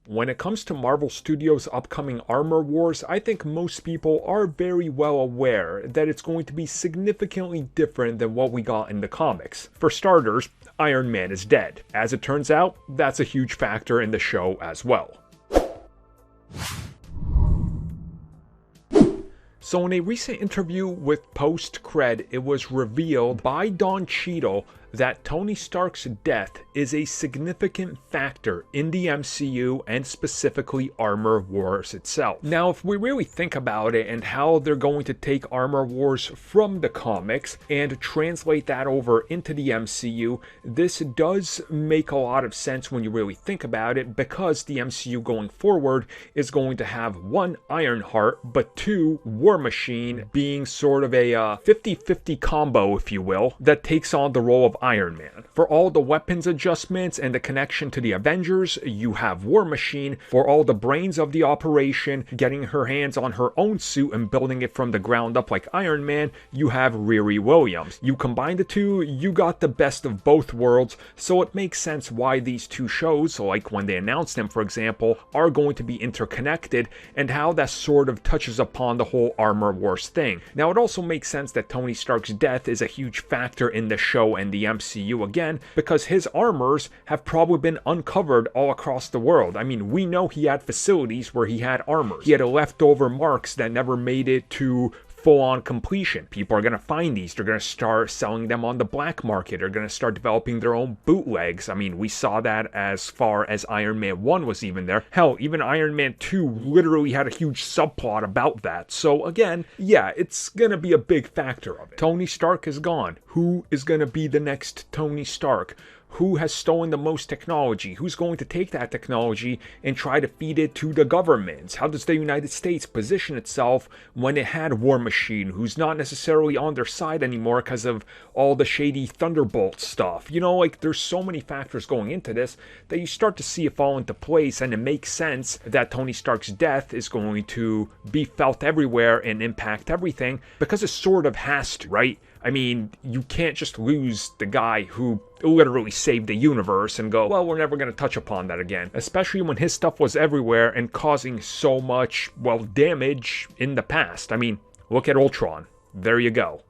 When it comes to Marvel Studios' upcoming Armor Wars, I think most people are very well aware that it's going to be significantly different than what we got in the comics. For starters, Iron Man is dead. As it turns out, that's a huge factor in the show as well. So in a recent interview with Post-Cred, it was revealed by Don Cheadle that Tony Stark's death is a significant factor in the MCU and specifically Armor Wars itself. Now, if we really think about it and how they're going to take Armor Wars from the comics and translate that over into the MCU, this does make a lot of sense when you really think about it, because the MCU going forward is going to have one Ironheart, but two War Machine, being sort of a 50-50 combo, if you will, that takes on the role of Iron Man. For all the weapons adjustments and the connection to the Avengers, you have War Machine. For all the brains of the operation, getting her hands on her own suit and building it from the ground up like Iron Man, you have Riri Williams. You combine the two, you got the best of both worlds, so it makes sense why these two shows, like when they announced them for example, are going to be interconnected, and how that sort of touches upon the whole Armor Wars thing. Now, it also makes sense that Tony Stark's death is a huge factor in the show and the MCU again, because his armors have probably been uncovered all across the world. I mean, we know he had facilities where he had armors. He had leftover marks that never made it to full-on completion. People are going to find these. They're going to start selling them on the black market. They're going to start developing their own bootlegs. I mean, we saw that as far as Iron Man 1 was even there. Hell, even Iron Man 2 literally had a huge subplot about that. So again, yeah, it's going to be a big factor of it. Tony Stark is gone. Who is going to be the next Tony Stark? Who has stolen the most technology? Who's going to take that technology and try to feed it to the governments? How does the United States position itself when it had War Machine, who's not necessarily on their side anymore because of all the shady Thunderbolt stuff? You know, like, there's so many factors going into this that you start to see it fall into place, and it makes sense that Tony Stark's death is going to be felt everywhere and impact everything, because it sort of has to, right? I mean, you can't just lose the guy who literally saved the universe and go, well, we're never going to touch upon that again. Especially when his stuff was everywhere and causing so much, well, damage in the past. I mean, look at Ultron. There you go.